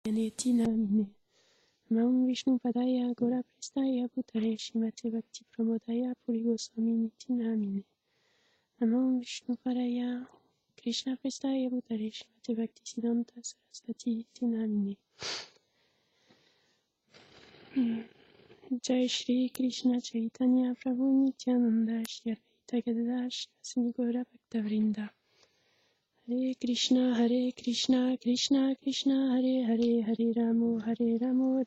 Yaneti namine. Mam Vishnu Padaya Gora Prestaya Bhutare Shrimate Bhakti Pramodaya Puri Goswami Niti namine. Mam Vishnu Padaya Krishna Prestaya Bhutare Shrimate Bhakti Siddhanta Saraswati Niti namine. Jai Shri Krishna Chaitanya Prabhu Nityananda Shri Advaita Gadadhar Shri Gora Bhakta Vrinda. Hare Krishna, Krishna Krishna, Hare Hare, Hare Ramo,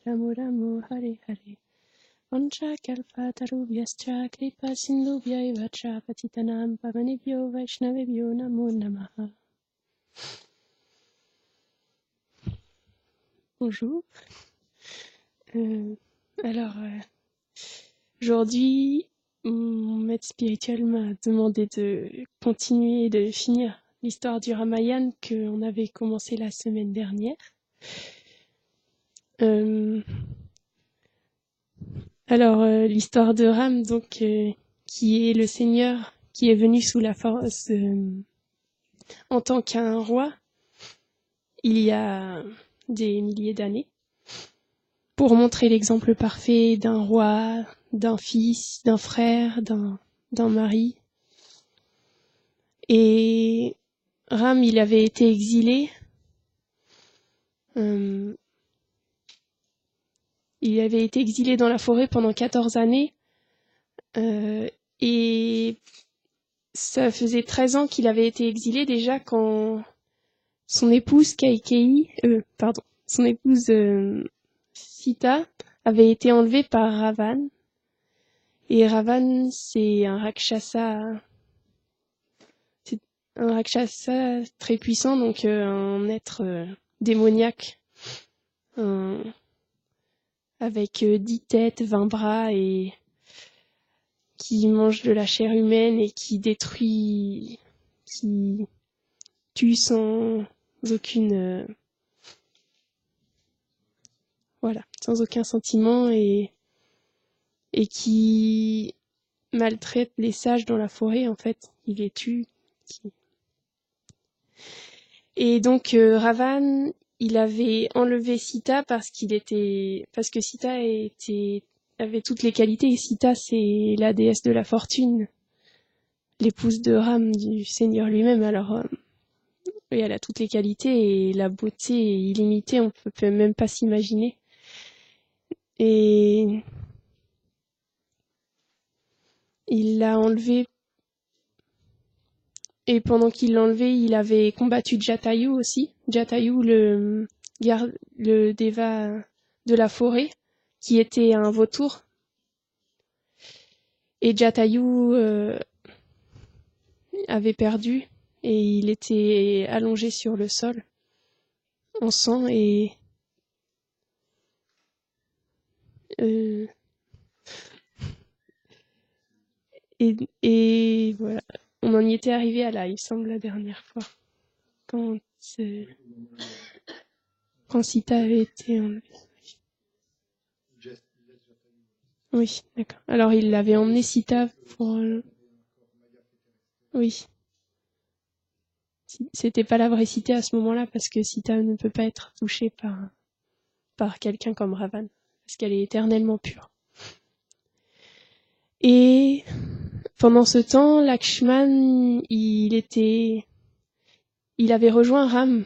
Ramo Ramo, Hare Hare. Vancha kalpatarubhyascha kripa sindhubhya cha patitanam pavanebhyo vaishnavebhyo namo namaha. Bonjour. Aujourd'hui, mon maître spirituel m'a demandé de continuer, de finir l'histoire du Ramayana qu'on avait commencé la semaine dernière. L'histoire de Ram, donc, qui est le Seigneur qui est venu sous la force en tant qu'un roi il y a des milliers d'années pour montrer l'exemple parfait d'un roi, d'un fils, d'un frère, d'un mari. Et Ram, il avait été exilé. Il avait été exilé dans la forêt pendant 14 années. Et ça faisait 13 ans qu'il avait été exilé déjà quand son épouse son épouse Sita avait été enlevée par Ravan. Et Ravan, c'est un Rakshasa très puissant, donc un être démoniaque, avec 10 têtes, 20 bras, et qui mange de la chair humaine et qui détruit, qui tue sans aucun sentiment, et qui maltraite les sages dans la forêt, en fait. Il les tue. Et donc Ravan, il avait enlevé Sita parce que Sita avait toutes les qualités, et Sita, c'est la déesse de la fortune, l'épouse de Ram, du Seigneur lui-même. Alors oui, elle a toutes les qualités, et la beauté est illimitée, on peut même pas s'imaginer. Et il l'a enlevé, et pendant qu'il l'enlevait, il avait combattu Jatayu aussi. Jatayu, le déva de la forêt, qui était un vautour. Et Jatayu avait perdu, et il était allongé sur le sol, en sang, et voilà. On en y était arrivé à là, il semble, la dernière fois, quand Sita avait été enlevée. Oui, d'accord. Alors il l'avait emmené Sita pour... Oui. C'était pas la vraie Sita à ce moment-là, parce que Sita ne peut pas être touchée par quelqu'un comme Ravan, parce qu'elle est éternellement pure. Et pendant ce temps, Lakshman, il avait rejoint Ram.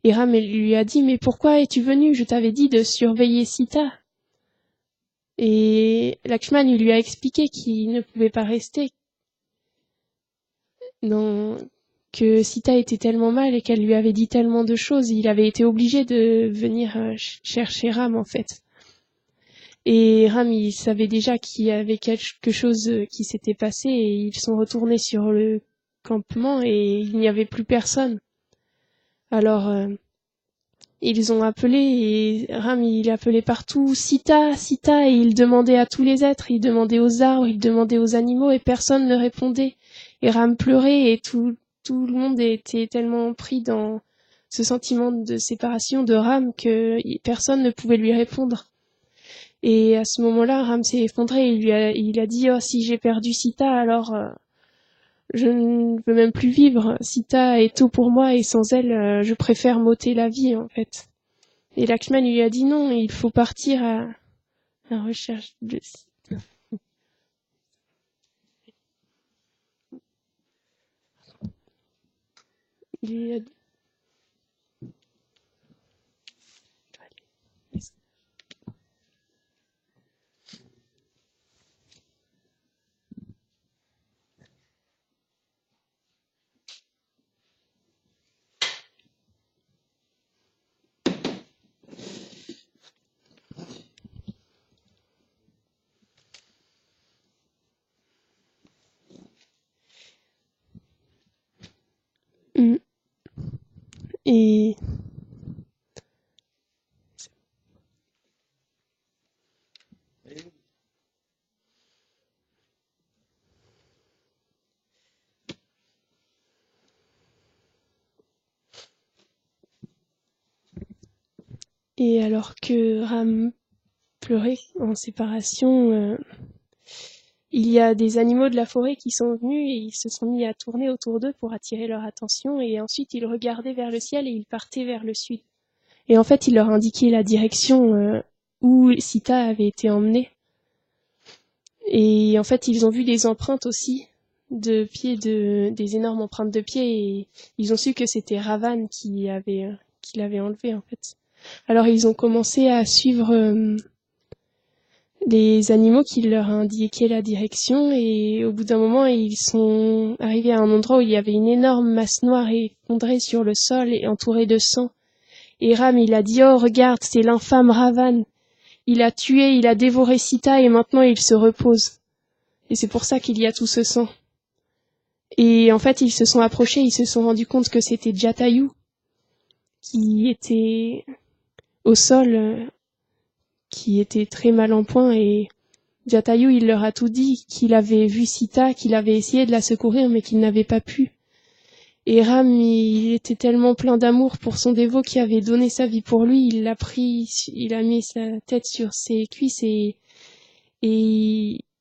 Et Ram lui a dit « Mais pourquoi es-tu venu ? Je t'avais dit de surveiller Sita. » Et Lakshman, il lui a expliqué qu'il ne pouvait pas rester, que Sita était tellement mal et qu'elle lui avait dit tellement de choses. Il avait été obligé de venir chercher Ram, en fait. Et Ram, il savait déjà qu'il y avait quelque chose qui s'était passé, et ils sont retournés sur le campement et il n'y avait plus personne. Alors, ils ont appelé, et Ram, il appelait partout Sita, Sita, et il demandait à tous les êtres, il demandait aux arbres, il demandait aux animaux, et personne ne répondait. Et Ram pleurait, et tout le monde était tellement pris dans ce sentiment de séparation de Ram que personne ne pouvait lui répondre. Et à ce moment-là, Ram s'est effondré, il a dit « Oh, si j'ai perdu Sita, alors je ne veux même plus vivre. Sita est tout pour moi, et sans elle, je préfère m'ôter la vie, en fait. » Et Lakshman lui a dit non, il faut partir à la recherche de... Il lui a dit... Et Et alors que Ram pleurait en séparation, il y a des animaux de la forêt qui sont venus et ils se sont mis à tourner autour d'eux pour attirer leur attention et ensuite ils regardaient vers le ciel et ils partaient vers le sud. Et en fait, il leur indiquait la direction où Sita avait été emmenée. Et en fait, ils ont vu des empreintes aussi de pieds, des énormes empreintes de pieds et ils ont su que c'était Ravan qui l'avait enlevé en fait. Alors ils ont commencé à suivre les animaux qui leur indiquaient la direction et au bout d'un moment ils sont arrivés à un endroit où il y avait une énorme masse noire effondrée sur le sol et entourée de sang. Et Ram il a dit oh regarde c'est l'infâme Ravan. Il a tué, il a dévoré Sita et maintenant il se repose. Et c'est pour ça qu'il y a tout ce sang. Et en fait ils se sont approchés, ils se sont rendus compte que c'était Jatayu qui était au sol, qui était très mal en point et Jatayu il leur a tout dit, qu'il avait vu Sita, qu'il avait essayé de la secourir mais qu'il n'avait pas pu. Et Ram il était tellement plein d'amour pour son dévot qui avait donné sa vie pour lui, il l'a pris, il a mis sa tête sur ses cuisses et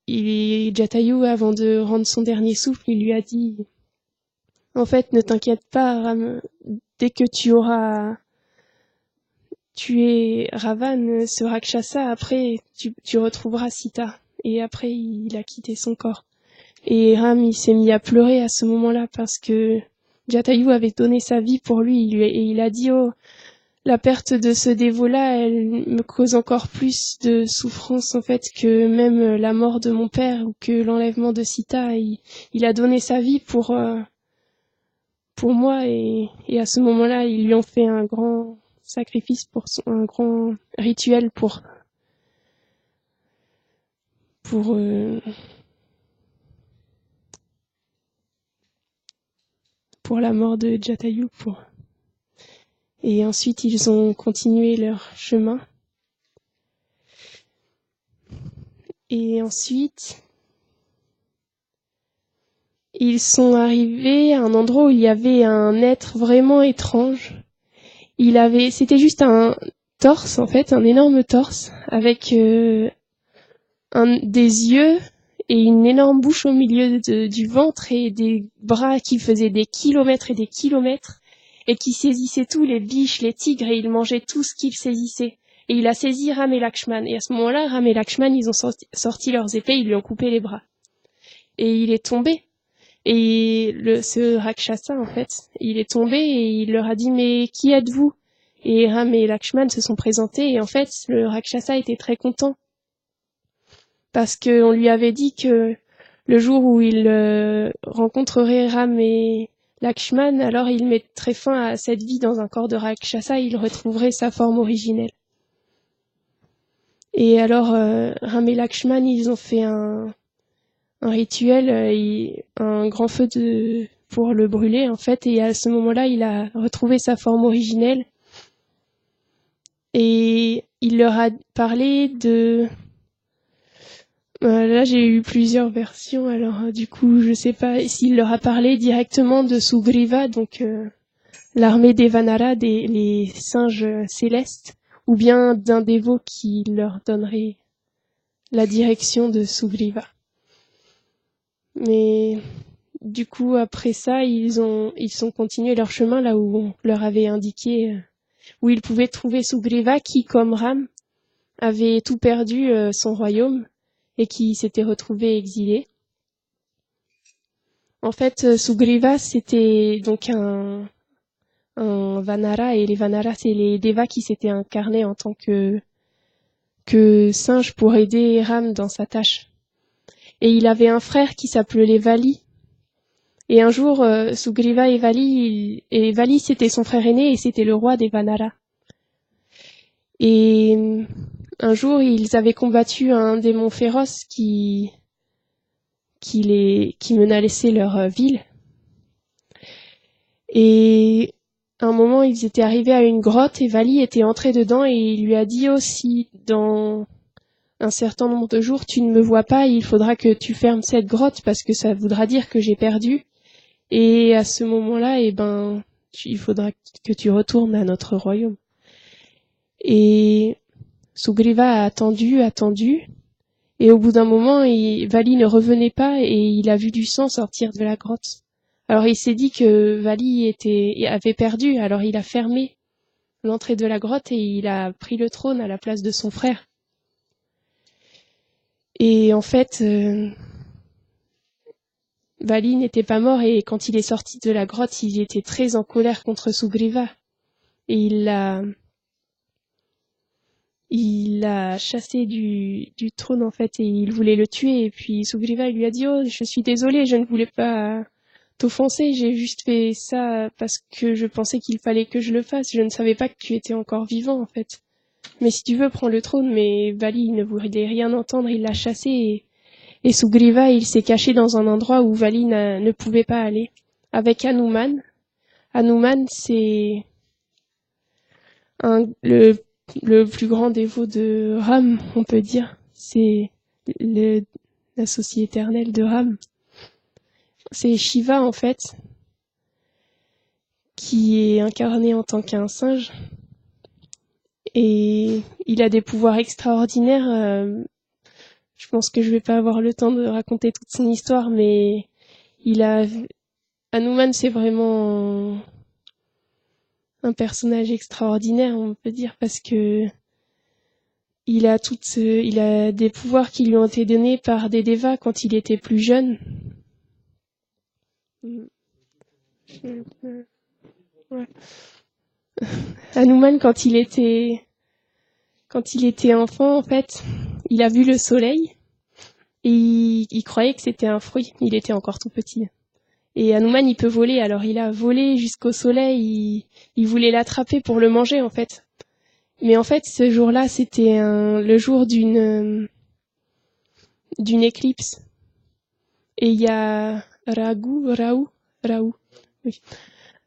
Jatayu avant de rendre son dernier souffle, il lui a dit en fait ne t'inquiète pas Ram, dès que tu auras tué Ravan, ce Rakshasa, après tu retrouveras Sita. Et après il a quitté son corps. Et Ram il s'est mis à pleurer à ce moment-là parce que Jatayu avait donné sa vie pour lui et il a dit oh la perte de ce dévot-là, elle me cause encore plus de souffrance en fait que même la mort de mon père ou que l'enlèvement de Sita. Il a donné sa vie pour moi et à ce moment-là, ils lui ont fait un grand sacrifice un grand rituel pour la mort de Jatayu et ensuite ils ont continué leur chemin. Et ensuite, ils sont arrivés à un endroit où il y avait un être vraiment étrange. C'était juste un torse en fait, un énorme torse avec des yeux et une énorme bouche au milieu du ventre et des bras qui faisaient des kilomètres et des kilomètres et qui saisissaient tout, les biches, les tigres, et il mangeait tout ce qu'il saisissait. Et il a saisi Ram et Lakshman. Et à ce moment-là, Ram et Lakshman, ils ont sorti leurs épées, ils lui ont coupé les bras. Et il est tombé. Et ce Rakshasa, en fait, il est tombé et il leur a dit « Mais qui êtes-vous » Et Ram et Lakshman se sont présentés et en fait, le Rakshasa était très content. Parce qu'on lui avait dit que le jour où il rencontrerait Ram et Lakshman, alors il mettrait fin à cette vie dans un corps de Rakshasa, il retrouverait sa forme originelle. Et alors, Ram et Lakshman, ils ont fait un rituel, un grand feu pour le brûler, en fait, et à ce moment-là, il a retrouvé sa forme originelle. Et il leur a parlé de... Là, j'ai eu plusieurs versions, alors du coup, je sais pas s'il leur a parlé directement de Sugriva, donc l'armée des Vanara, les singes célestes, ou bien d'un dévot qui leur donnerait la direction de Sugriva. Mais du coup, après ça, ils sont continués leur chemin là où on leur avait indiqué où il pouvait trouver Sugriva qui, comme Ram, avait tout perdu son royaume et qui s'était retrouvé exilé. En fait, Sugriva, c'était donc un Vanara, et les Vanaras, c'est les Devas qui s'étaient incarnés en tant que singe pour aider Ram dans sa tâche. Et il avait un frère qui s'appelait Vali. Et un jour, Sugriva et Vali c'était son frère aîné et c'était le roi des Vanaras. Et un jour, ils avaient combattu un démon féroce qui menaçait leur ville. Et à un moment, ils étaient arrivés à une grotte et Vali était entré dedans et il lui a dit aussi, dans un certain nombre de jours, tu ne me vois pas, il faudra que tu fermes cette grotte parce que ça voudra dire que j'ai perdu. Et à ce moment-là, il faudra que tu retournes à notre royaume. Et Sugriva a attendu, et au bout d'un moment, Vali ne revenait pas et il a vu du sang sortir de la grotte. Alors il s'est dit que Vali avait perdu, alors il a fermé l'entrée de la grotte et il a pris le trône à la place de son frère. Et en fait, Vali n'était pas mort et quand il est sorti de la grotte, il était très en colère contre Sugriva. Et il l'a chassé du trône en fait et il voulait le tuer. Et puis Sugriva il lui a dit « Oh, je suis désolé, je ne voulais pas t'offenser, j'ai juste fait ça parce que je pensais qu'il fallait que je le fasse. Je ne savais pas que tu étais encore vivant en fait. Mais si tu veux, prends le trône. » Mais Vali il ne voulait rien entendre, il l'a chassé et Sugriva il s'est caché dans un endroit où Vali ne pouvait pas aller. Avec Hanuman. Hanuman c'est le plus grand dévot de Ram, on peut dire. C'est l'associé éternel de Ram. C'est Shiva, en fait, qui est incarné en tant qu'un singe. Et il a des pouvoirs extraordinaires. Je pense que je vais pas avoir le temps de raconter toute son histoire, mais Hanuman, c'est vraiment un personnage extraordinaire, on peut dire, parce que il a des pouvoirs qui lui ont été donnés par des devas quand il était plus jeune. Ouais. Hanuman, quand il était enfant, en fait, il a vu le soleil et il croyait que c'était un fruit. Il était encore tout petit. Et Hanuman, il peut voler, alors il a volé jusqu'au soleil. Il voulait l'attraper pour le manger, en fait. Mais en fait, ce jour-là, c'était le jour d'une éclipse. Et il y a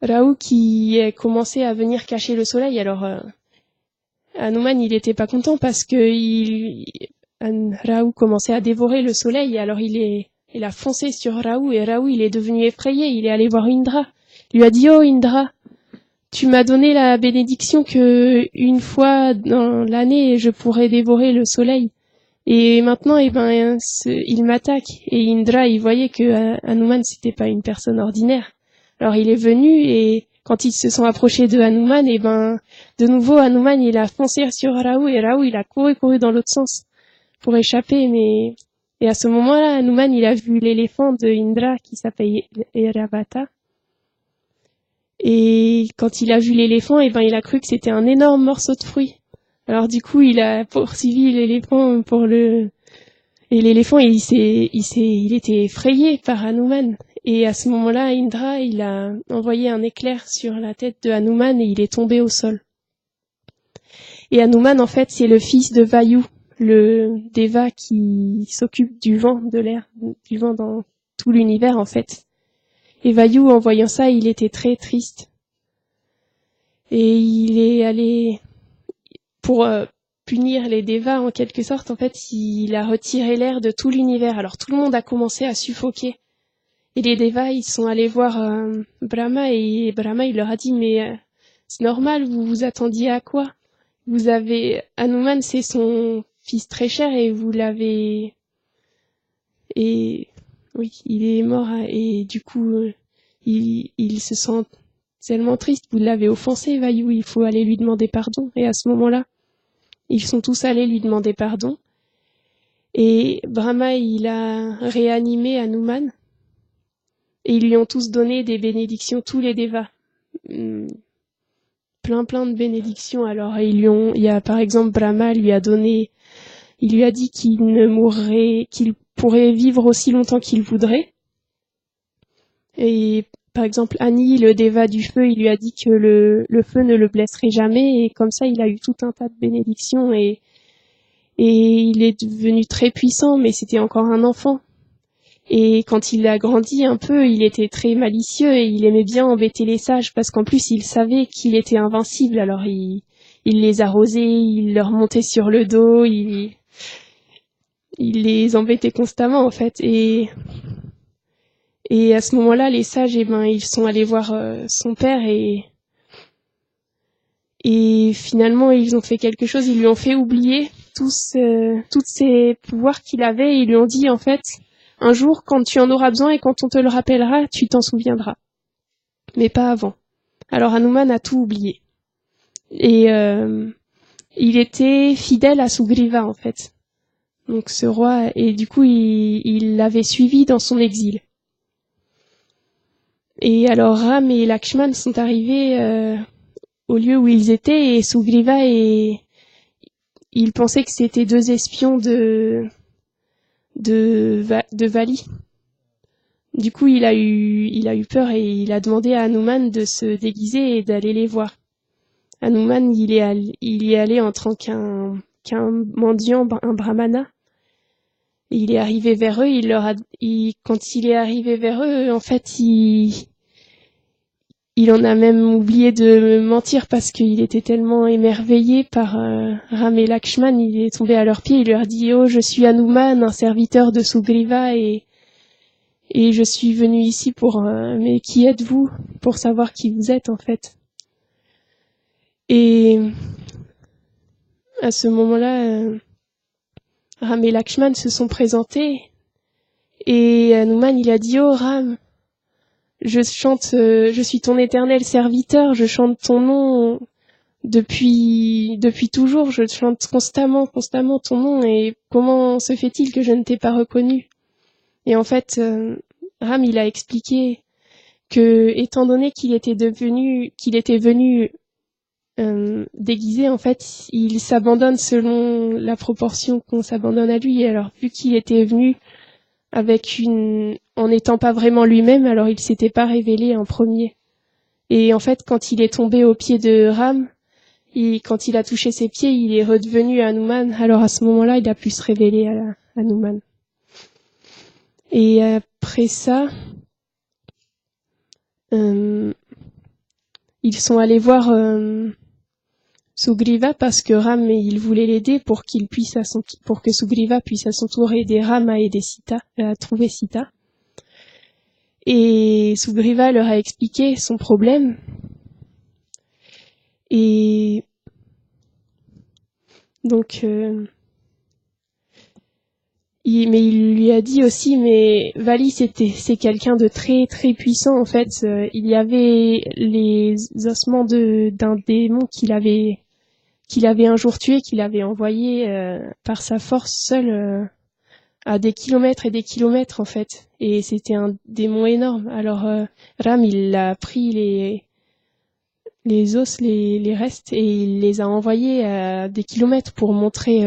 Rahu qui a commencé à venir cacher le soleil. Alors, Hanuman, il était pas content parce que Rahu commençait à dévorer le soleil. Alors, il a foncé sur Rahu et Rahu, il est devenu effrayé. Il est allé voir Indra. Il lui a dit « Oh Indra, tu m'as donné la bénédiction que une fois dans l'année, je pourrais dévorer le soleil. Et maintenant, il m'attaque. » Et Indra, il voyait que Hanuman, c'était pas une personne ordinaire. Alors, il est venu et quand ils se sont approchés de Hanuman, de nouveau, Hanuman, il a foncé sur Rahu et Rahu, il a couru dans l'autre sens pour échapper. Et à ce moment-là, Hanuman, il a vu l'éléphant de Indra qui s'appelle Airavata. Et quand il a vu l'éléphant, il a cru que c'était un énorme morceau de fruit. Alors du coup, il a poursuivi l'éléphant et l'éléphant, il était effrayé par Hanuman. Et à ce moment-là, Indra, il a envoyé un éclair sur la tête de Hanuman et il est tombé au sol. Et Hanuman, en fait, c'est le fils de Vayu, le Deva qui s'occupe du vent, de l'air, du vent dans tout l'univers, en fait. Et Vayu, en voyant ça, il était très triste. Et il est allé, pour punir les Devas, en quelque sorte, en fait, il a retiré l'air de tout l'univers. Alors tout le monde a commencé à suffoquer. Et les Devas, ils sont allés voir Brahma, et Brahma, il leur a dit « Mais c'est normal, vous vous attendiez à quoi? Hanuman, c'est son fils très cher, et vous l'avez... » Et oui, il est mort, et du coup, il se sent tellement triste, vous l'avez offensé, Vayu, il faut aller lui demander pardon. Et à ce moment-là, ils sont tous allés lui demander pardon. Et Brahma, il a réanimé Hanuman. Et ils lui ont tous donné des bénédictions, tous les devas. Plein de bénédictions. Alors, il y a, par exemple, Brahma lui a dit qu'il pourrait vivre aussi longtemps qu'il voudrait. Et, par exemple, Ani, le Deva du feu, il lui a dit que le feu ne le blesserait jamais, et comme ça, il a eu tout un tas de bénédictions, et il est devenu très puissant, mais c'était encore un enfant. Et quand il a grandi un peu, il était très malicieux, et il aimait bien embêter les sages, parce qu'en plus, il savait qu'il était invincible, alors il les arrosait, il leur montait sur le dos, il les embêtait constamment, en fait, et à ce moment-là, les sages, ils sont allés voir son père et finalement, ils ont fait quelque chose. Ils lui ont fait oublier tous ces pouvoirs qu'il avait. Et ils lui ont dit, en fait, un jour, quand tu en auras besoin et quand on te le rappellera, tu t'en souviendras. Mais pas avant. Alors Hanuman a tout oublié. Et il était fidèle à Sugriva, en fait. Donc ce roi, et du coup, il l'avait suivi dans son exil. Et alors Ram et Lakshman sont arrivés au lieu où ils étaient, et Sugriva, et il pensait que c'était deux espions de Vali. Du coup, il a eu peur et il a demandé à Hanuman de se déguiser et d'aller les voir. Hanuman, il y est allé en tant qu'un mendiant, un brahmana. Et il est arrivé vers eux, quand il est arrivé vers eux, en fait, il en a même oublié de mentir parce qu'il était tellement émerveillé par Ram et Lakshman, il est tombé à leurs pieds, il leur dit « Oh, je suis Hanuman, un serviteur de Sugriva, et je suis venu ici pour... mais qui êtes-vous » pour savoir qui vous êtes, en fait. Et à ce moment-là, Ram et Lakshman se sont présentés, et Hanuman, il a dit « Oh, Ram, je suis ton éternel serviteur, je chante ton nom depuis toujours, je chante constamment ton nom, et comment se fait-il que je ne t'ai pas reconnu ?» Et en fait, Ram, il a expliqué que, étant donné qu'il était venu déguisé, en fait, il s'abandonne selon la proportion qu'on s'abandonne à lui. Et alors, vu qu'il était venu en n'étant pas vraiment lui-même, alors il s'était pas révélé en premier. Et en fait, quand il est tombé aux pieds de Ram, quand il a touché ses pieds, il est redevenu Hanuman. Alors à ce moment-là, il a pu se révéler à Hanuman. Et après ça, ils sont allés voir Sugriva parce que Ram, il voulait l'aider pour que Sugriva puisse à son tour aider Ram à aider Sita, à trouver Sita. Et Sugriva leur a expliqué son problème. Et donc, il lui a dit aussi, mais Vali, c'est quelqu'un de très très puissant, en fait. Il y avait les ossements d'un démon qu'il avait un jour tué, qu'il avait envoyé par sa force seul à des kilomètres et des kilomètres, en fait. Et c'était un démon énorme. Alors Ram, il a pris les os, les restes, et il les a envoyés à des kilomètres pour montrer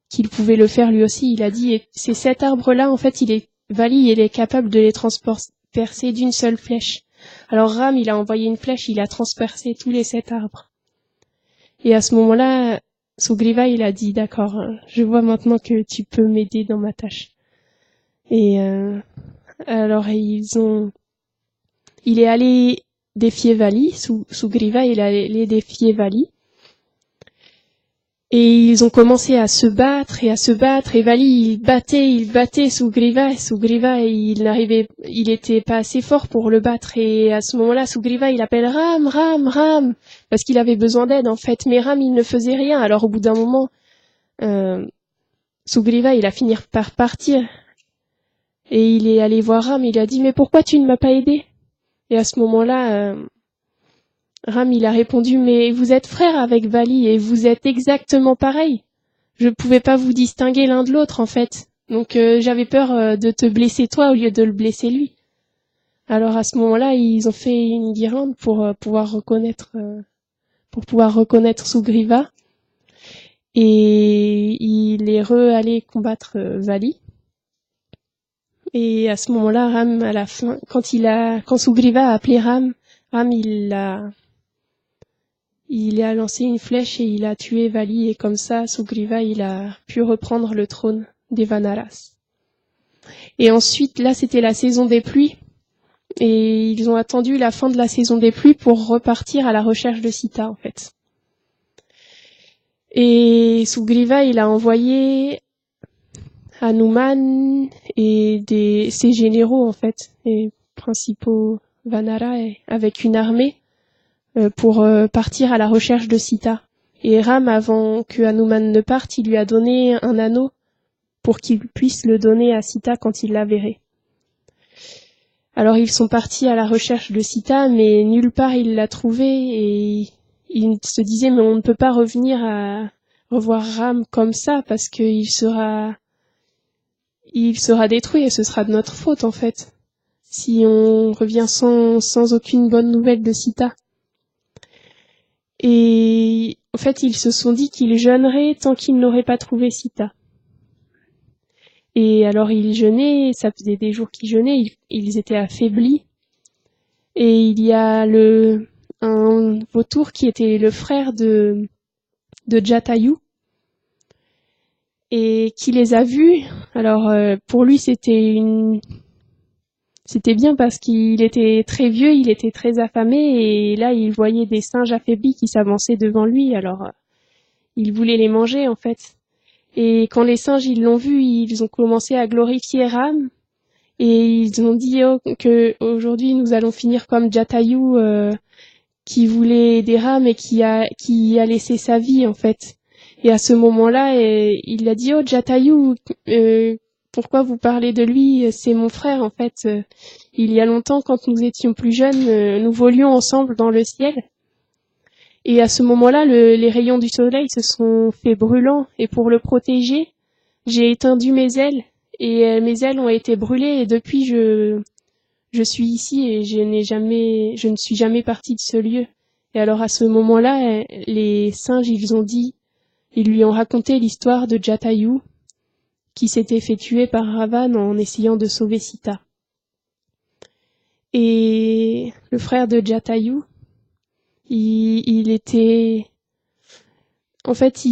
qu'il pouvait le faire lui aussi. Il a dit, ces 7 arbres-là, en fait, Vali, il est capable de les transpercer d'une seule flèche. Alors Ram, il a envoyé une flèche, il a transpercé tous les 7 arbres. Et à ce moment-là, Sugriva, il a dit, d'accord, je vois maintenant que tu peux m'aider dans ma tâche. Et alors, il est allé défier Vali, Sugriva, il est allé défier Vali. Et ils ont commencé à se battre, et Vali, il battait Sugriva, et Sugriva, il était pas assez fort pour le battre, et à ce moment-là, Sugriva, il appelle Ram, Ram, Ram, parce qu'il avait besoin d'aide, en fait, mais Ram, il ne faisait rien, alors au bout d'un moment, Sugriva, il a fini par partir, et il est allé voir Ram, il a dit, mais pourquoi tu ne m'as pas aidé? Et à ce moment-là, Ram, il a répondu, mais vous êtes frères avec Vali et vous êtes exactement pareils. Je pouvais pas vous distinguer l'un de l'autre, en fait. Donc, j'avais peur de te blesser toi au lieu de le blesser lui. Alors, à ce moment-là, ils ont fait une guirlande pour pouvoir reconnaître Sugriva. Et il est allé combattre Vali. Et à ce moment-là, Ram, à la fin, quand Sugriva a appelé Ram, il a lancé une flèche et il a tué Vali, et comme ça, Sugriva, il a pu reprendre le trône des Vanaras. Et ensuite, là, c'était la saison des pluies, et ils ont attendu la fin de la saison des pluies pour repartir à la recherche de Sita, en fait. Et Sugriva, il a envoyé Hanuman et ses généraux, en fait, les principaux Vanara, avec une armée, pour partir à la recherche de Sita. Et Ram, avant que Hanuman ne parte, il lui a donné un anneau pour qu'il puisse le donner à Sita quand il la verrait. Alors ils sont partis à la recherche de Sita, mais nulle part il l'a trouvée, et il se disait, mais on ne peut pas revenir à revoir Ram comme ça, parce qu'il sera détruit et ce sera de notre faute, en fait, si on revient sans aucune bonne nouvelle de Sita. Et en fait, ils se sont dit qu'ils jeûneraient tant qu'ils n'auraient pas trouvé Sita. Et alors ils jeûnaient, ça faisait des jours qu'ils jeûnaient, ils étaient affaiblis. Et il y a un vautour qui était le frère de Jatayu, et qui les a vus. Alors pour lui c'était bien parce qu'il était très vieux, il était très affamé, et là il voyait des singes affaiblis qui s'avançaient devant lui, alors il voulait les manger, en fait. Et quand les singes ils l'ont vu, ils ont commencé à glorifier Ram, et ils ont dit que aujourd'hui nous allons finir comme Jatayu, qui voulait aider Ram et qui a laissé sa vie, en fait. Et à ce moment-là, il a dit, Jatayu, pourquoi vous parlez de lui? C'est mon frère, en fait. Il y a longtemps, quand nous étions plus jeunes, nous volions ensemble dans le ciel. Et à ce moment-là, les rayons du soleil se sont fait brûlants, et pour le protéger, j'ai étendu mes ailes, et mes ailes ont été brûlées, et depuis je suis ici, et je ne suis jamais partie de ce lieu. Et alors à ce moment-là, les singes, ils lui ont raconté l'histoire de Jatayu, qui s'était fait tuer par Ravan en essayant de sauver Sita. Et le frère de Jatayu, il était... En fait,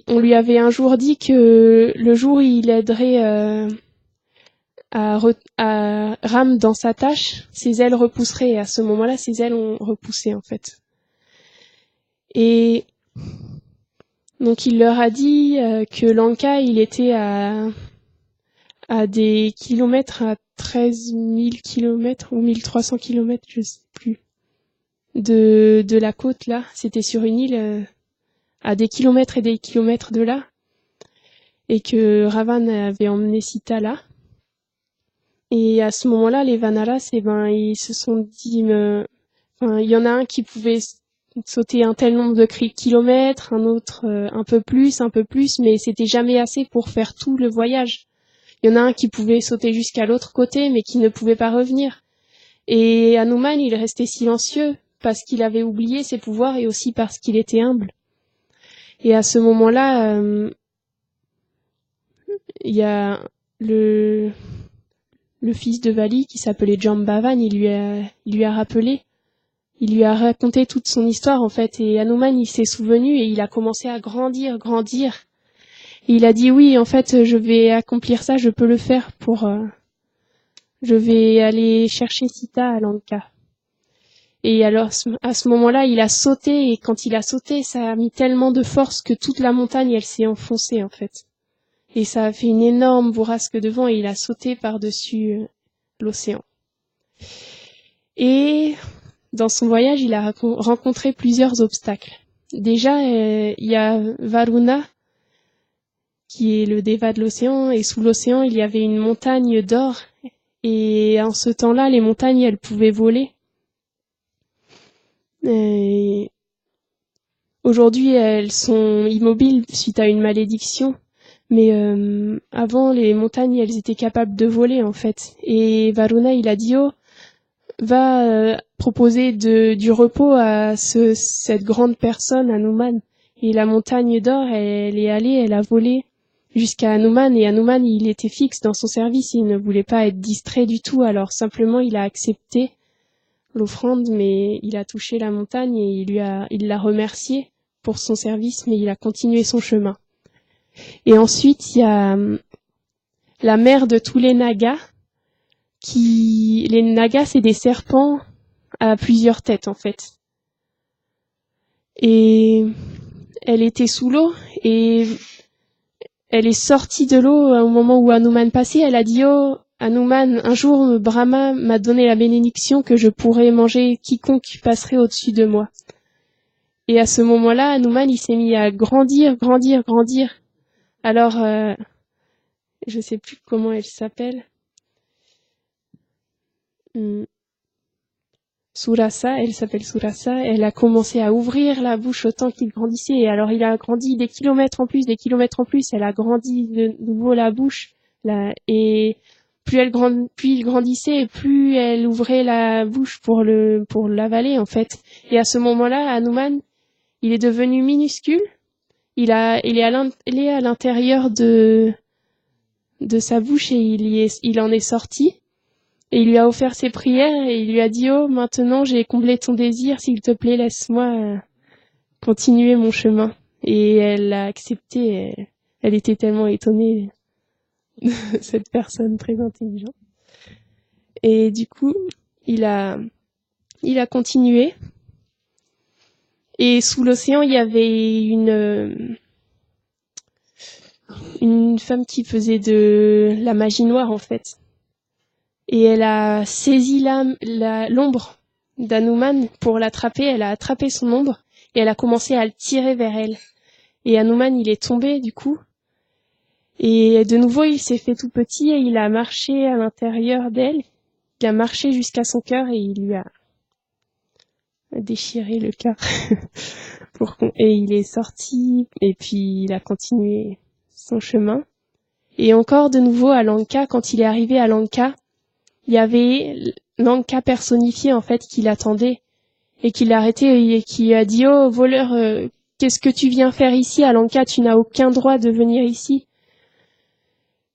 on lui avait un jour dit que le jour où il aiderait à Ram dans sa tâche, ses ailes repousseraient. Et à ce moment-là, ses ailes ont repoussé, en fait. Et donc, il leur a dit que Lanka, il était à des kilomètres, à 13 000 kilomètres ou 1300 kilomètres, je sais plus, de la côte, là. C'était sur une île à des kilomètres et des kilomètres de là. Et que Ravan avait emmené Sita là. Et à ce moment-là, les Vanaras, ils se sont dit, il y en a un qui pouvait sauter un tel nombre de kilomètres, un autre un peu plus, mais c'était jamais assez pour faire tout le voyage. Il y en a un qui pouvait sauter jusqu'à l'autre côté, mais qui ne pouvait pas revenir. Et Hanuman, il restait silencieux, parce qu'il avait oublié ses pouvoirs et aussi parce qu'il était humble. Et à ce moment-là, il y a le fils de Vali qui s'appelait Jambavan, il lui a rappelé, il lui a raconté toute son histoire, en fait, et Hanuman, il s'est souvenu et il a commencé à grandir. Et il a dit, oui, en fait, je vais accomplir ça, je peux le faire je vais aller chercher Sita à Lanka. Et alors, à ce moment-là, il a sauté, et quand il a sauté, ça a mis tellement de force que toute la montagne, elle s'est enfoncée, en fait. Et ça a fait une énorme bourrasque de vent, et il a sauté par-dessus l'océan. Et dans son voyage, il a rencontré plusieurs obstacles. Déjà, il y a Varuna, qui est le déva de l'océan, et sous l'océan, il y avait une montagne d'or, et en ce temps-là, les montagnes, elles pouvaient voler. Et aujourd'hui, elles sont immobiles suite à une malédiction. Mais avant, les montagnes, elles étaient capables de voler, en fait. Et Varuna, il a dit, oh, va proposer du repos à cette grande personne, Hanuman. Et la montagne d'or, elle est allée, elle a volé jusqu'à Hanuman. Et Hanuman, il était fixe dans son service, il ne voulait pas être distrait du tout. Alors simplement, il a accepté l'offrande, mais il a touché la montagne et il l'a remercié pour son service, mais il a continué son chemin. Et ensuite, il y a la mère de tous les Nagas, les Nagas, c'est des serpents à plusieurs têtes, en fait. Et elle était sous l'eau, et elle est sortie de l'eau au moment où Hanuman passait. Elle a dit, oh, Hanuman, un jour, Brahma m'a donné la bénédiction que je pourrais manger quiconque passerait au-dessus de moi. Et à ce moment-là, Hanuman, il s'est mis à grandir. Alors, je sais plus comment elle s'appelle. Surasa, elle s'appelle Surasa. Elle a commencé à ouvrir la bouche autant qu'il grandissait. Et alors, il a grandi des kilomètres en plus. Elle a grandi de nouveau la bouche. Et plus il grandissait, et plus elle ouvrait la bouche pour l'avaler, en fait. Et à ce moment-là, Hanuman, il est devenu minuscule. Il est à l'intérieur de sa bouche et il en est sorti. Et il lui a offert ses prières et il lui a dit, oh, maintenant j'ai comblé ton désir, s'il te plaît, laisse-moi continuer mon chemin. Et elle l'a accepté. Elle était tellement étonnée de cette personne très intelligente. Et du coup, il a continué. Et sous l'océan, il y avait une femme qui faisait de la magie noire, en fait. Et elle a saisi l'ombre d'Hanuman pour l'attraper. Elle a attrapé son ombre et elle a commencé à le tirer vers elle. Et Hanuman, il est tombé du coup. Et de nouveau, il s'est fait tout petit et il a marché à l'intérieur d'elle. Il a marché jusqu'à son cœur et il lui a déchiré le cœur. Et il est sorti et puis il a continué son chemin. Et encore de nouveau à Lanka, quand il est arrivé à Lanka, il y avait Lanka personnifié en fait qui l'attendait et qui l'a arrêté et qui a dit, oh voleur, qu'est-ce que tu viens faire ici à Lanka, tu n'as aucun droit de venir ici.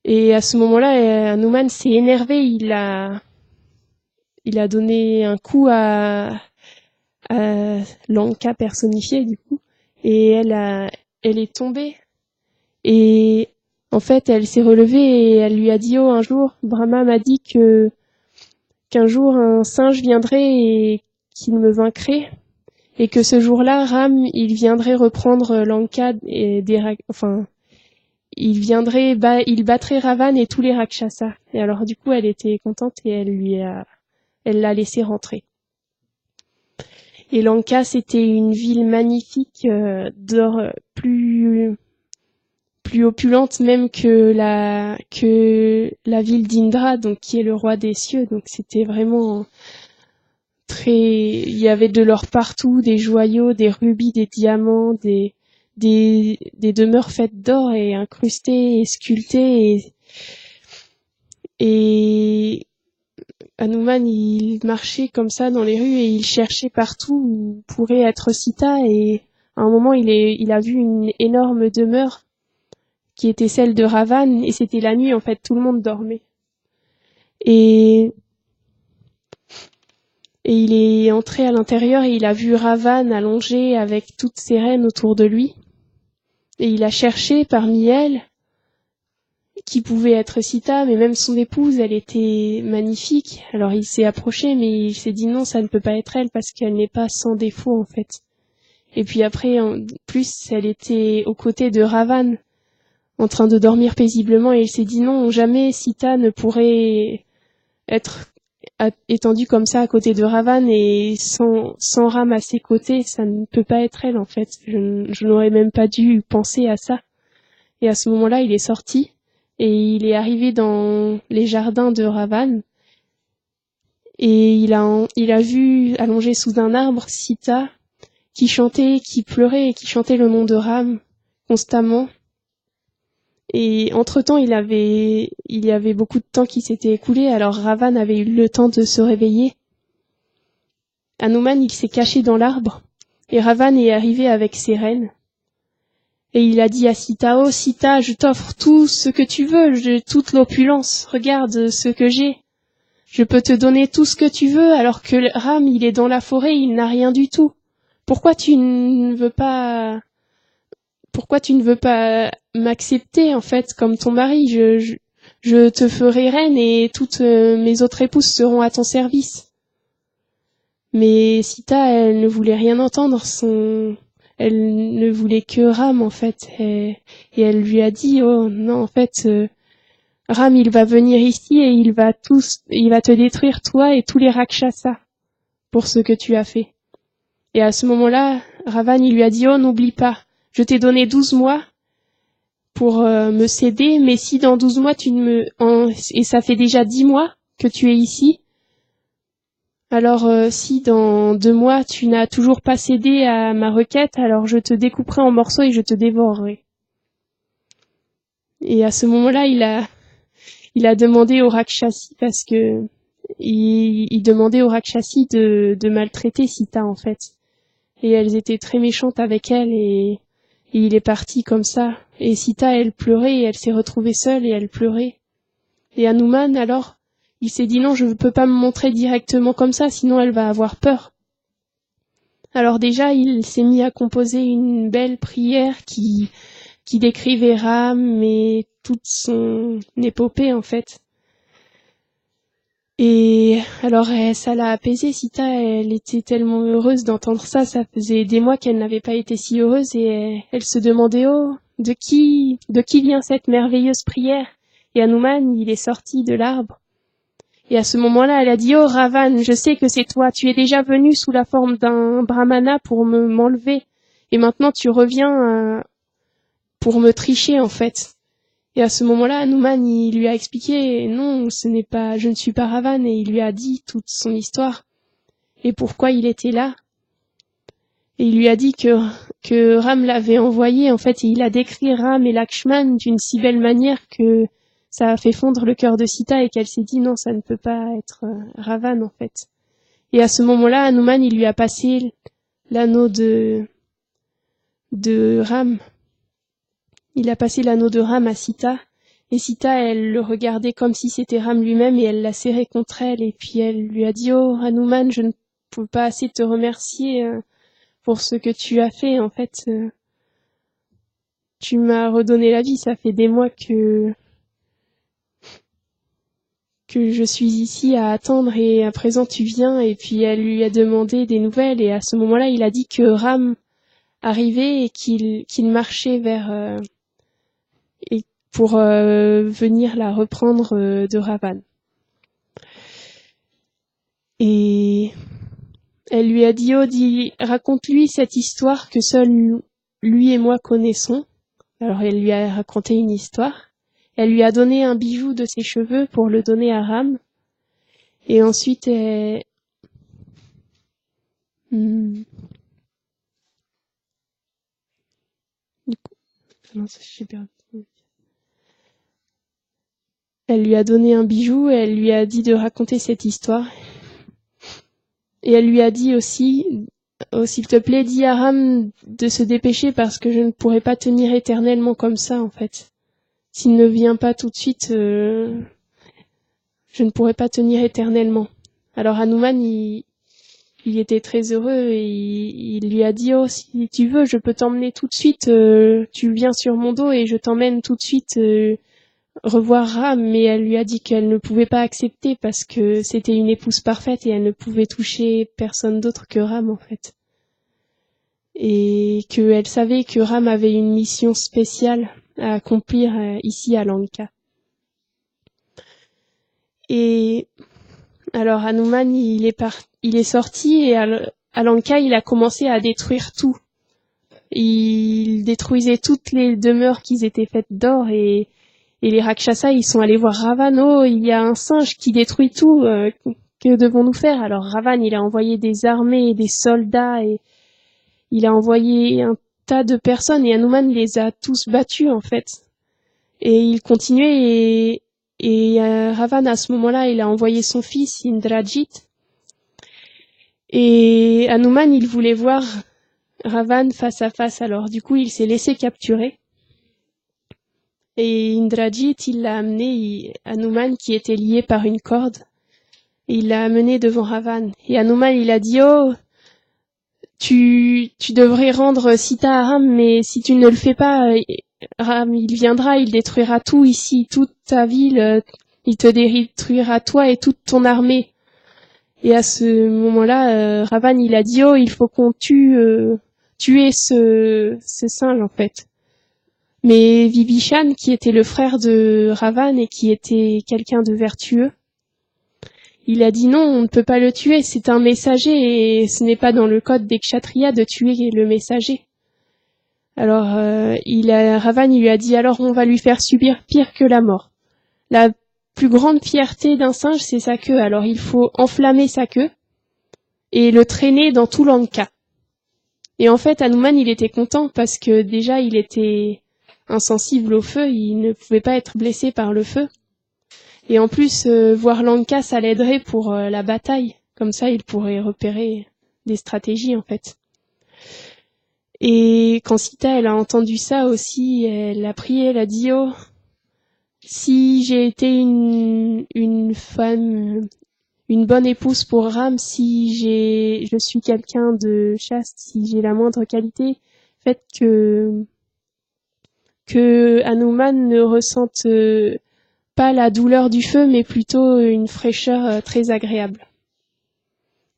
Et à ce moment-là, Hanuman s'est énervé, il a donné un coup à Lanka personnifiée du coup et elle est tombée et en fait elle s'est relevée et elle lui a dit, oh un jour Brahma m'a dit qu'un jour un singe viendrait et qu'il me vaincrait et que ce jour-là Ram il viendrait reprendre Lanka et il battrait Ravan et tous les Rakshasas. Et alors du coup elle était contente et elle l'a laissé rentrer. Et Lanka, c'était une ville magnifique d'or plus opulente même que la ville d'Indra, donc qui est le roi des cieux. Donc c'était vraiment il y avait de l'or partout, des joyaux, des rubis, des diamants, des demeures faites d'or et incrustées et sculptées et Hanuman, il marchait comme ça dans les rues et il cherchait partout où pourrait être Sita et à un moment il a vu une énorme demeure qui était celle de Ravan et c'était la nuit en fait, tout le monde dormait. Et il est entré à l'intérieur et il a vu Ravan allongé avec toutes ses reines autour de lui. Et il a cherché parmi elles qui pouvait être Sita, mais même son épouse, elle était magnifique. Alors il s'est approché, mais il s'est dit non, ça ne peut pas être elle parce qu'elle n'est pas sans défaut en fait. Et puis après, en plus, elle était aux côtés de Ravan, en train de dormir paisiblement, et il s'est dit non, jamais Sita ne pourrait être étendue comme ça à côté de Ravan et sans Ram à ses côtés, ça ne peut pas être elle en fait. Je n'aurais même pas dû penser à ça. Et à ce moment-là, il est sorti. Et il est arrivé dans les jardins de Ravan. Et il a vu allongé sous un arbre Sita qui chantait, qui pleurait et qui chantait le nom de Ram constamment. Et entre-temps, il y avait beaucoup de temps qui s'était écoulé, alors Ravan avait eu le temps de se réveiller. Hanuman, il s'est caché dans l'arbre, et Ravan est arrivé avec ses reines. Et il a dit à Sita, oh Sita, je t'offre tout ce que tu veux, toute l'opulence, regarde ce que j'ai. Je peux te donner tout ce que tu veux, alors que Ram, il est dans la forêt, il n'a rien du tout. Pourquoi tu ne veux pas m'accepter, en fait, comme ton mari? Je te ferai reine et toutes mes autres épouses seront à ton service. Mais Sita, elle ne voulait rien entendre, elle ne voulait que Ram, en fait. Et elle lui a dit, oh non, en fait, Ram, il va venir ici et il va te détruire, toi et tous les Rakshasas, pour ce que tu as fait. Et à ce moment-là, Ravan, il lui a dit, oh, n'oublie pas, je t'ai donné 12 mois pour me céder, mais si dans 12 mois et ça fait déjà 10 mois que tu es ici, alors si dans 2 mois tu n'as toujours pas cédé à ma requête, alors je te découperai en morceaux et je te dévorerai. Et à ce moment-là, il a demandé aux Rakshasi, parce que il demandait aux Rakshasi de maltraiter Sita, en fait. Et elles étaient très méchantes avec elle, et il est parti comme ça. Et Sita, elle pleurait, et elle s'est retrouvée seule, et elle pleurait. Et Hanuman, alors, il s'est dit non, je ne peux pas me montrer directement comme ça, sinon elle va avoir peur. Alors déjà, il s'est mis à composer une belle prière qui décrivait Ram et toute son épopée, en fait. Et alors, ça l'a apaisée, Sita, elle était tellement heureuse d'entendre ça faisait des mois qu'elle n'avait pas été si heureuse, et elle se demandait, oh, de qui vient cette merveilleuse prière? Et Hanuman, il est sorti de l'arbre. Et à ce moment-là, elle a dit, oh, Ravan, je sais que c'est toi, tu es déjà venu sous la forme d'un brahmana pour m'enlever, et maintenant tu reviens pour me tricher, en fait. Et à ce moment-là, Hanuman, il lui a expliqué, non, je ne suis pas Ravan, et il lui a dit toute son histoire, et pourquoi il était là. Et il lui a dit que Ram l'avait envoyé, en fait, et il a décrit Ram et Lakshman d'une si belle manière que ça a fait fondre le cœur de Sita, et qu'elle s'est dit, non, ça ne peut pas être Ravan, en fait. Et à ce moment-là, Hanuman, il lui a passé l'anneau de Ram. Il a passé l'anneau de Ram à Sita, et Sita, elle le regardait comme si c'était Ram lui-même, et elle l'a serré contre elle, et puis elle lui a dit, oh, Hanuman, je ne peux pas assez te remercier pour ce que tu as fait, en fait. Tu m'as redonné la vie, ça fait des mois que je suis ici à attendre, et à présent tu viens. Et puis elle lui a demandé des nouvelles, et à ce moment-là, il a dit que Ram arrivait et qu'il marchait vers et pour venir la reprendre de Ravan. Et elle lui a dit, oh, raconte-lui cette histoire que seul lui et moi connaissons. Alors elle lui a raconté une histoire. Elle lui a donné un bijou de ses cheveux pour le donner à Ram. Et ensuite, du coup, elle lui a donné un bijou et elle lui a dit de raconter cette histoire. Et elle lui a dit aussi, oh, s'il te plaît, dis à Ram de se dépêcher parce que je ne pourrai pas tenir éternellement comme ça, en fait. S'il ne vient pas tout de suite, je ne pourrai pas tenir éternellement. Alors Hanuman, il était très heureux et il lui a dit, oh, si tu veux, je peux t'emmener tout de suite, tu viens sur mon dos et je t'emmène tout de suite revoir Ram. Mais elle lui a dit qu'elle ne pouvait pas accepter parce que c'était une épouse parfaite et elle ne pouvait toucher personne d'autre que Ram, en fait. Et qu'elle savait que Ram avait une mission spéciale à accomplir ici à Lanka. Et alors Hanuman, il est sorti et à Lanka, il a commencé à détruire tout. Il détruisait toutes les demeures qui étaient faites d'or et les Rakshasas, ils sont allés voir Ravan. Oh, il y a un singe qui détruit tout. que devons-nous faire? Alors Ravan, il a envoyé des armées et des soldats et il a envoyé un tas de personnes et Hanuman les a tous battus en fait. Et il continuait et Ravan à ce moment-là, il a envoyé son fils Indrajit et Hanuman, il voulait voir Ravan face à face. Alors du coup, il s'est laissé capturer. Et Indrajit, il l'a amené, Hanuman qui était lié par une corde, et il l'a amené devant Ravan. Et Hanuman, il a dit, oh, tu devrais rendre Sita à Ram, mais si tu ne le fais pas, Ram, il viendra, il détruira tout ici, toute ta ville, il te détruira toi et toute ton armée. Et à ce moment-là, Ravan, il a dit, oh, il faut qu'on tuer ce singe, en fait. Mais Vibhishan, qui était le frère de Ravan et qui était quelqu'un de vertueux, il a dit non, on ne peut pas le tuer, c'est un messager et ce n'est pas dans le code des Kshatriyas de tuer le messager. Alors Ravan il lui a dit alors on va lui faire subir pire que la mort. La plus grande fierté d'un singe, c'est sa queue, alors il faut enflammer sa queue et le traîner dans tout Lanka. Et en fait, Hanuman, il était content parce que déjà il était insensible au feu, il ne pouvait pas être blessé par le feu. Et en plus, voir Lanka, ça l'aiderait pour la bataille. Comme ça, il pourrait repérer des stratégies, en fait. Et quand Sita, elle a entendu ça aussi, elle a prié, elle a dit, oh, si j'ai été une femme, une bonne épouse pour Ram, si je suis quelqu'un de chaste, si j'ai la moindre qualité, faites que Hanuman ne ressente pas la douleur du feu, mais plutôt une fraîcheur très agréable.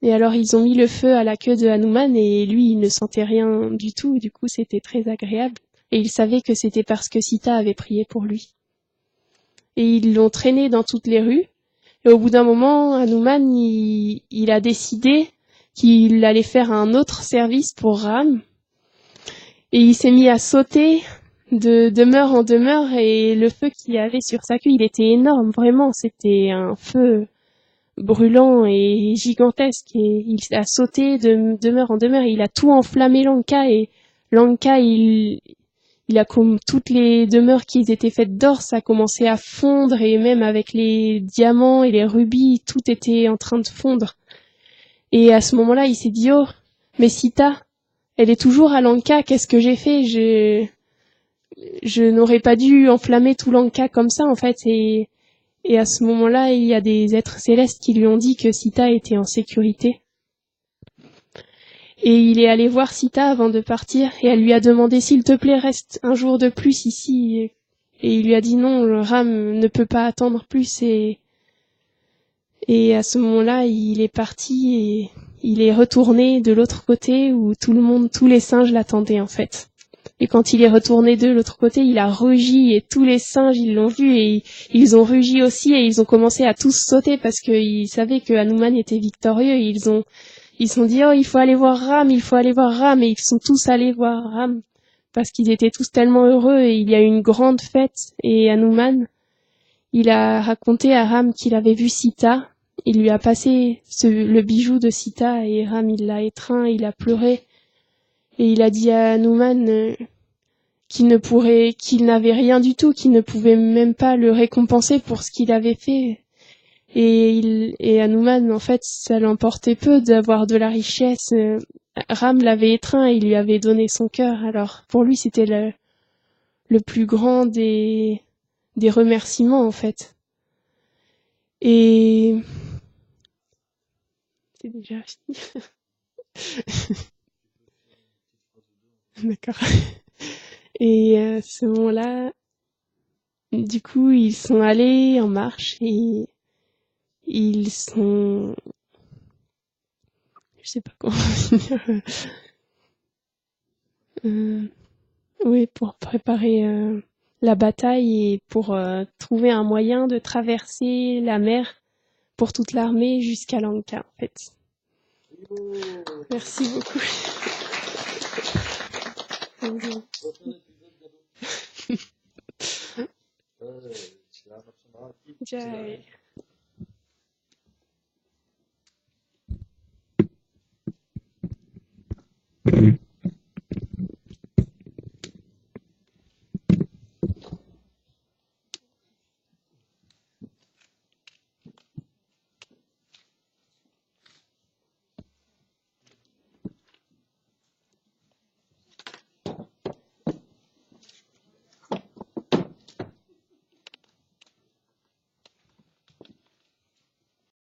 Et alors ils ont mis le feu à la queue de Hanuman et lui il ne sentait rien du tout, du coup c'était très agréable. Et il savait que c'était parce que Sita avait prié pour lui. Et ils l'ont traîné dans toutes les rues. Et au bout d'un moment, Hanuman il a décidé qu'il allait faire un autre service pour Ram. Et il s'est mis à sauter de demeure en demeure et le feu qu'il y avait sur sa queue, il était énorme, vraiment, c'était un feu brûlant et gigantesque et il a sauté de demeure en demeure et il a tout enflammé Lanka et Lanka, il a comme toutes les demeures qui étaient faites d'or, ça a commencé à fondre et même avec les diamants et les rubis, tout était en train de fondre. Et à ce moment-là, il s'est dit, oh, mais Sita, elle est toujours à Lanka, qu'est-ce que j'ai fait? Je n'aurais pas dû enflammer tout Lanka comme ça, en fait. Et à ce moment-là, il y a des êtres célestes qui lui ont dit que Sita était en sécurité. Et il est allé voir Sita avant de partir, et elle lui a demandé, s'il te plaît, reste un jour de plus ici. Et il lui a dit non, le Ram ne peut pas attendre plus. Et à ce moment-là, il est parti et il est retourné de l'autre côté où tous les singes l'attendaient, en fait. Et quand il est retourné de l'autre côté, il a rugi et tous les singes, ils l'ont vu et ils ont rugi aussi et ils ont commencé à tous sauter parce qu'ils savaient que Hanuman était victorieux et ils ont dit, oh, il faut aller voir Ram, il faut aller voir Ram, et ils sont tous allés voir Ram parce qu'ils étaient tous tellement heureux et il y a eu une grande fête et Hanuman, il a raconté à Ram qu'il avait vu Sita, il lui a passé le bijou de Sita et Ram, il l'a étreint, il a pleuré. Et il a dit à Hanuman qu'il n'avait rien du tout, qu'il ne pouvait même pas le récompenser pour ce qu'il avait fait. Et Hanuman, en fait, ça l'emportait peu d'avoir de la richesse. Ram l'avait étreint et il lui avait donné son cœur. Alors, pour lui, c'était le plus grand des remerciements, en fait. Et c'est déjà fini. D'accord. Et à ce moment-là, du coup, ils sont allés en marche et ils sont... Je sais pas comment dire. Oui, pour préparer la bataille et pour trouver un moyen de traverser la mer pour toute l'armée jusqu'à Lanka, en fait. Merci beaucoup. Jai.